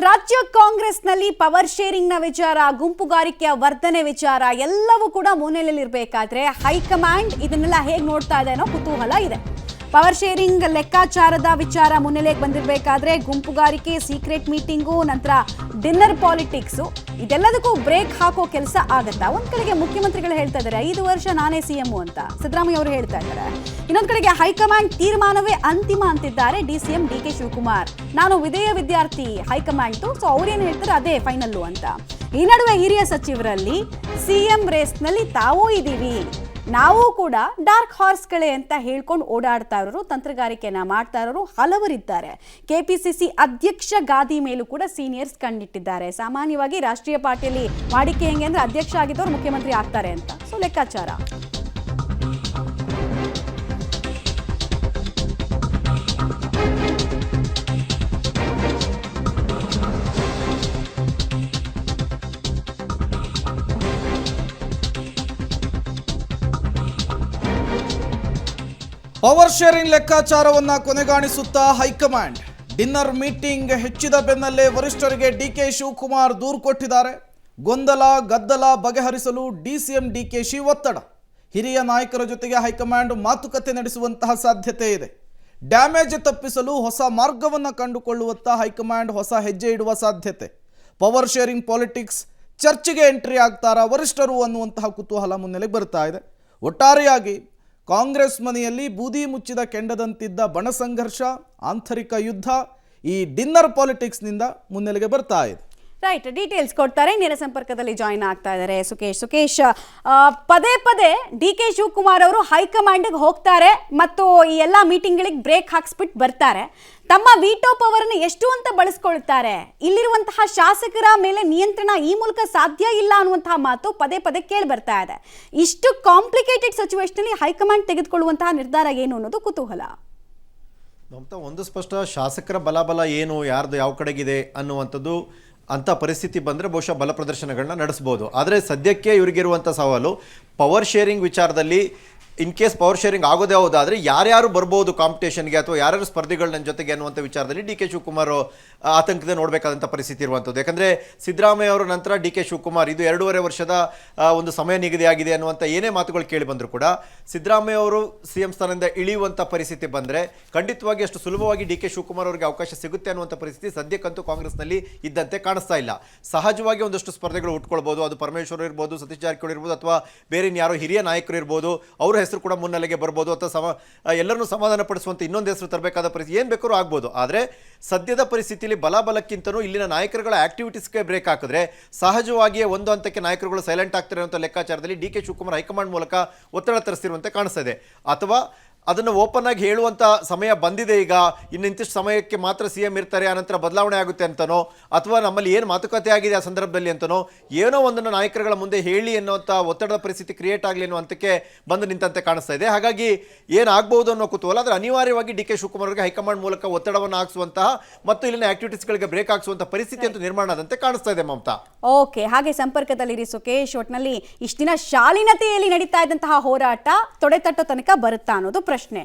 ರಾಜ್ಯ ಕಾಂಗ್ರೆಸ್ನಲ್ಲಿ power sharing ನ ವಿಚಾರ, ಗುಂಪುಗಾರಿಕೆಯ ವರ್ಧನೆ ವಿಚಾರ ಎಲ್ಲವೂ ಕೂಡ ಮುನ್ನೆಲೆಯಲ್ಲಿರಬೇಕಾದ್ರೆ ಹೈಕಮಾಂಡ್ ಇದನ್ನೆಲ್ಲ ಹೇಗೆ ನೋಡ್ತಾ ಇದೆ ಅನ್ನೋ ಕುತೂಹಲ ಇದೆ. ಪವರ್ ಶೇರಿಂಗ್ ಲೆಕ್ಕಾಚಾರದ ವಿಚಾರ ಮುನ್ನೆಲೆಗೆ ಬಂದಿರಬೇಕಾದ್ರೆ ಗುಂಪುಗಾರಿಕೆ, ಸೀಕ್ರೆಟ್ ಮೀಟಿಂಗು, ನಂತರ ಡಿನ್ನರ್ ಪಾಲಿಟಿಕ್ಸ್ ಇದೆಲ್ಲದಕ್ಕೂ ಬ್ರೇಕ್ ಹಾಕೋ ಕೆಲಸ ಆಗತ್ತಾ? ಒಂದ್ ಕಡೆಗೆ ಮುಖ್ಯಮಂತ್ರಿಗಳು ಹೇಳ್ತಾ ಇದ್ದಾರೆ 5 ವರ್ಷ ನಾನೇ ಸಿಎಂ ಅಂತ, ಸಿದ್ದರಾಮಯ್ಯ ಅವರು ಹೇಳ್ತಾ ಇದ್ದಾರೆ. ಇನ್ನೊಂದ್ ಕಡೆಗೆ ಹೈಕಮಾಂಡ್ ತೀರ್ಮಾನವೇ ಅಂತಿಮ ಅಂತಿದ್ದಾರೆ ಡಿಸಿಎಂ ಡಿಕೆ ಶಿವಕುಮಾರ್. ನಾನು ವಿಧೇಯ ವಿದ್ಯಾರ್ಥಿ ಹೈಕಮಾಂಡ್, ಸೊ ಅವ್ರೇನು ಹೇಳ್ತಾರೆ ಅದೇ ಫೈನಲ್ಲು ಅಂತ. ಈ ನಡುವೆ ಹಿರಿಯ ಸಚಿವರಲ್ಲಿ ಸಿಎಂ ರೇಸ್ನಲ್ಲಿ ತಾವೂ ಇದೀವಿ, ನಾವು ಕೂಡ ಡಾರ್ಕ್ ಹಾರ್ಸ್ಗಳೇ ಅಂತ ಹೇಳ್ಕೊಂಡು ಓಡಾಡ್ತಾ ಇರೋರು, ತಂತ್ರಗಾರಿಕೆಯನ್ನ ಮಾಡ್ತಾ ಇರೋರು ಹಲವರಿದ್ದಾರೆ. ಕೆಪಿಸಿಸಿ ಅಧ್ಯಕ್ಷ ಗಾದಿ ಮೇಲೂ ಕೂಡ ಸೀನಿಯರ್ಸ್ ಕಣ್ಣಿಟ್ಟಿದ್ದಾರೆ. ಸಾಮಾನ್ಯವಾಗಿ ರಾಷ್ಟ್ರೀಯ ಪಾರ್ಟಿಯಲ್ಲಿ ವಾಡಿಕೆ ಹೆಂಗೆ ಅಂದ್ರೆ ಅಧ್ಯಕ್ಷ ಆಗಿದ್ದವರು ಮುಖ್ಯಮಂತ್ರಿ ಆಗ್ತಾರೆ ಅಂತ, ಸೊ ಲೆಕ್ಕಾಚಾರ. ಪವರ್ ಶೇರಿಂಗ್ ಲೆಕ್ಕಾಚಾರವನ್ನ ಕೊನೆಗಾಣಿಸುತ್ತಾ ಹೈಕಮಾಂಡ್. ಡಿನ್ನರ್ ಮೀಟಿಂಗ್ ಹೆಚ್ಚಿದ ಬೆನ್ನಲ್ಲೇ ವರಿಷ್ಠರಿಗೆ ಡಿಕೆ ಶಿವಕುಮಾರ್ ದೂರು ಕೊಟ್ಟಿದ್ದಾರೆ. ಗೊಂದಲ ಗದ್ದಲ ಬಗೆಹರಿಸಲು ಡಿಸಿಎಂ ಡಿಕೆಶಿ ಒತ್ತಡ. ಹಿರಿಯ ನಾಯಕರ ಜೊತೆಗೆ ಹೈಕಮಾಂಡ್ ಮಾತುಕತೆ ನಡೆಸುವಂತಹ ಸಾಧ್ಯತೆ ಇದೆ. ಡ್ಯಾಮೇಜ್ ತಪ್ಪಿಸಲು ಹೊಸ ಮಾರ್ಗವನ್ನು ಕಂಡುಕೊಳ್ಳುವತ್ತ ಹೈಕಮಾಂಡ್ ಹೊಸ ಹೆಜ್ಜೆ ಇಡುವ ಸಾಧ್ಯತೆ. ಪವರ್ ಶೇರಿಂಗ್ ಪಾಲಿಟಿಕ್ಸ್ ಚರ್ಚೆಗೆ ಎಂಟ್ರಿ ಆಗ್ತಾರಾ ವರಿಷ್ಠರು ಅನ್ನುವಂತಹ ಕುತೂಹಲ ಮುನ್ನೆಲೆಗೆ ಬರ್ತಾ ಇದೆ. ಒಟ್ಟಾರೆಯಾಗಿ ಕಾಂಗ್ರೆಸ್ ಮನೆಯಲ್ಲಿ ಬೂದಿ ಮುಚ್ಚಿದ ಕೆಂಡದಂತಿದ್ದ ಬಣ ಸಂಘರ್ಷ, ಆಂತರಿಕ ಯುದ್ಧ ಈ ಡಿನ್ನರ್ ಪಾಲಿಟಿಕ್ಸ್ನಿಂದ ಮುನ್ನೆಲೆಗೆ ಬರ್ತಾ ಇದೆ. ರೈಟ್, ಡೀಟೇಲ್ಸ್ ಕೊಡ್ತಾರೆ. ನೇರ ಸಂಪರ್ಕದಲ್ಲಿ ಜಾಯಿನ್ ಆಗ್ತಾ ಇದ್ದಾರೆ ಸುಕೇಶ್. ಪದೇ ಪದೇ ಡಿ ಕೆ ಶಿವಕುಮಾರ್ ಅವರು ಹೈಕಮಾಂಡ್ಗೆ ಹೋಗ್ತಾರೆ ಮತ್ತು ಈ ಎಲ್ಲ ಮೀಟಿಂಗ್ಗಳಿಗೆ ಬ್ರೇಕ್ ಹಾಕ್ಸ್ಬಿಟ್ಟು ಬರ್ತಾರೆ. ತಮ್ಮ ವಿಟೋ ಪವರ್ ಅನ್ನು ಎಷ್ಟು ಅಂತ ಬಳಸ್ಕೊಳ್ತಾರೆ. ಇಲ್ಲಿರುವಂತಹ ಶಾಸಕರ ಮೇಲೆ ನಿಯಂತ್ರಣ ಈ ಮೂಲಕ ಸಾಧ್ಯ ಇಲ್ಲ ಅನ್ನುವಂತಹ ಮಾತು ಪದೇ ಪದೇ ಕೇಳಿ ಬರ್ತಾ ಇದೆ. ಇಷ್ಟು ಕಾಂಪ್ಲಿಕೇಟೆಡ್ ಸಿಚುವೇಶನ್ ಅಲ್ಲಿ ಹೈಕಮಾಂಡ್ ತೆಗೆದುಕೊಳ್ಳುವಂತಹ ನಿರ್ಧಾರ ಏನು ಅನ್ನೋದು ಕುತೂಹಲ. ಮಮತಾ, ಒಂದು ಸ್ಪಷ್ಟ, ಶಾಸಕರ ಬಲಾಬಲ ಏನು, ಯಾರ್ದು ಯಾವ ಕಡೆಗಿದೆ ಅನ್ನುವಂಥದ್ದು ಅಂಥ ಪರಿಸ್ಥಿತಿ ಬಂದರೆ ಬಹುಶಃ ಬಲ ಪ್ರದರ್ಶನಗಳನ್ನ ನಡೆಸ್ಬೋದು. ಆದರೆ ಸದ್ಯಕ್ಕೆ ಇವರಿಗಿರುವಂಥ ಸವಾಲು ಪವರ್ ಶೇರಿಂಗ್ ವಿಚಾರದಲ್ಲಿ. ಇನ್ ಕೇಸ್ ಪವರ್ ಶೇರಿಂಗ್ ಆಗೋದೇ ಹೌದಾದರೆ ಯಾರ್ಯಾರು ಬರ್ಬೋದು ಕಾಂಪಿಟೇಷನ್ಗೆ ಅಥವಾ ಯಾರ್ಯಾರು ಸ್ಪರ್ಧಿಗಳು ನನ್ನ ಜೊತೆಗೆ ಅನ್ನುವಂಥ ವಿಚಾರದಲ್ಲಿ ಡಿ ಕೆ ಶಿವಕುಮಾರ್ ಆತಂಕತೆ ನೋಡಬೇಕಾದಂಥ ಪರಿಸ್ಥಿತಿ ಇರುವಂಥದ್ದು. ಯಾಕಂದರೆ ಸಿದ್ದರಾಮಯ್ಯ ಅವರ ನಂತರ ಡಿ ಕೆ ಶಿವಕುಮಾರ್, ಇದು 2.5 ವರ್ಷದ ಒಂದು ಸಮಯ ನಿಗದಿಯಾಗಿದೆ ಅನ್ನುವಂಥ ಏನೇ ಮಾತುಗಳು ಕೇಳಿ ಬಂದರೂ ಕೂಡ ಸಿದ್ದರಾಮಯ್ಯ ಅವರು ಸಿ ಎಂ ಸ್ಥಾನದಿಂದ ಇಳಿಯುವಂಥ ಪರಿಸ್ಥಿತಿ ಬಂದರೆ ಖಂಡಿತವಾಗಿ ಅಷ್ಟು ಸುಲಭವಾಗಿ ಡಿ ಕೆ ಶಿವಕುಮಾರ್ ಅವರಿಗೆ ಅವಕಾಶ ಸಿಗುತ್ತೆ ಅನ್ನುವಂಥ ಪರಿಸ್ಥಿತಿ ಸದ್ಯಕ್ಕಂತೂ ಕಾಂಗ್ರೆಸ್ನಲ್ಲಿ ಇದ್ದಂತೆ ಕಾಣಿಸ್ತಾ ಇಲ್ಲ. ಸಹಜವಾಗಿ ಒಂದಷ್ಟು ಸ್ಪರ್ಧೆಗಳು ಉಟ್ಕೊಳ್ಬೋದು. ಅದು ಪರಮೇಶ್ವರ್ ಇರ್ಬೋದು, ಸತೀಶ್ ಜಾರಕಿಹೊಳಿ ಇರ್ಬೋದು, ಅಥವಾ ಬೇರೆ ಯಾರೋ ಹಿರಿಯ ನಾಯಕರು ಇರ್ಬೋದು, ಅವರ ಹೆಸರು ಕೂಡ ಮುನ್ನೆಲೆಗೆ ಬರ್ಬೋದು, ಅಥವಾ ಎಲ್ಲರನ್ನೂ ಸಮಾಧಾನ ಪಡಿಸುವಂಥ ಇನ್ನೊಂದು ಹೆಸರು ತರಬೇಕಾದ ಪರಿಸ್ಥಿತಿ ಏನು ಬೇಕಾದ್ರೂ ಆಗ್ಬೋದು. ಆದರೆ ಸದ್ಯದ ಪರಿಸ್ಥಿತಿಯಲ್ಲಿ ಬಲಕ್ಕಿಂತನೂ ಇಲ್ಲಿನ ನಾಯಕರುಗಳ ಆಕ್ಟಿವಿಟೀಸ್ಗೆ ಬ್ರೇಕ್ ಹಾಕಿದ್ರೆ ಸಹಜವಾಗಿಯೇ ಒಂದು ಹಂತಕ್ಕೆ ನಾಯಕರುಗಳು ಸೈಲೆಂಟ್ ಆಗ್ತಾರೆ ಅನ್ನೋ ಲೆಕ್ಕಾಚಾರದಲ್ಲಿ ಡಿ ಕೆ ಶಿವಕುಮಾರ್ ಹೈಕಮಾಂಡ್ ಮೂಲಕ ಒತ್ತಡ ತರಿಸಿರುವಂತೆ ಕಾಣಿಸ್ತಾ ಇದೆ. ಅಥವಾ ಅದನ್ನು ಓಪನ್ ಆಗಿ ಹೇಳುವಂಥ ಸಮಯ ಬಂದಿದೆ, ಈಗ ಇನ್ನಿಂತಿಷ್ಟು ಸಮಯಕ್ಕೆ ಮಾತ್ರ ಸಿ ಎಂ ಇರ್ತಾರೆ, ಆನಂತರ ಬದಲಾವಣೆ ಆಗುತ್ತೆ ಅಂತನೋ, ಅಥವಾ ನಮ್ಮಲ್ಲಿ ಏನು ಮಾತುಕತೆ ಆಗಿದೆ ಆ ಸಂದರ್ಭದಲ್ಲಿ ಅಂತನೋ, ಏನೋ ಒಂದನ್ನು ನಾಯಕರುಗಳ ಮುಂದೆ ಹೇಳಿ ಅನ್ನೋಂಥ ಒತ್ತಡದ ಪರಿಸ್ಥಿತಿ ಕ್ರಿಯೇಟ್ ಆಗಲಿ ಅನ್ನೋ ಹಂತಕ್ಕೆ ಬಂದು ನಿಂತಂತೆ ಕಾಣಿಸ್ತಾ ಇದೆ. ಹಾಗಾಗಿ ಏನಾಗಬಹುದು ಅನ್ನೋ ಕುತೂಹಲ. ಆದರೆ ಅನಿವಾರ್ಯವಾಗಿ ಡಿ ಕೆ ಶಿವಕುಮಾರ್ ಅವರಿಗೆ ಹೈಕಮಾಂಡ್ ಮೂಲಕ ಒತ್ತಡವನ್ನು ಹಾಕಿಸುವಂತಹ ಮತ್ತು ಇಲ್ಲಿನ ಆಕ್ಟಿವಿಟೀಸ್ಗಳಿಗೆ ಬ್ರೇಕ್ ಹಾಕಿಸುವಂಥ ಪರಿಸ್ಥಿತಿ ಅಂತೂ ನಿರ್ಮಾಣ ಆದಂತೆ ಕಾಣಿಸ್ತಾ ಇದೆ ಮಮತಾ. ಓಕೆ, ಹಾಗೆ ಸಂಪರ್ಕದಲ್ಲಿರಿ ಸುಕೇಶ್. ಒಟ್ಟಿನಲ್ಲಿ ಇಷ್ಟು ದಿನ ಶಾಲೀನತೆಯಲ್ಲಿ ನಡೀತಾ ಇದ್ದಂತಹ ಹೋರಾಟ ತೊಡೆ ತಟ್ಟೋ ತನಕ ಬರುತ್ತಾ ಅನ್ನೋದು ಪ್ರಶ್ನೆ.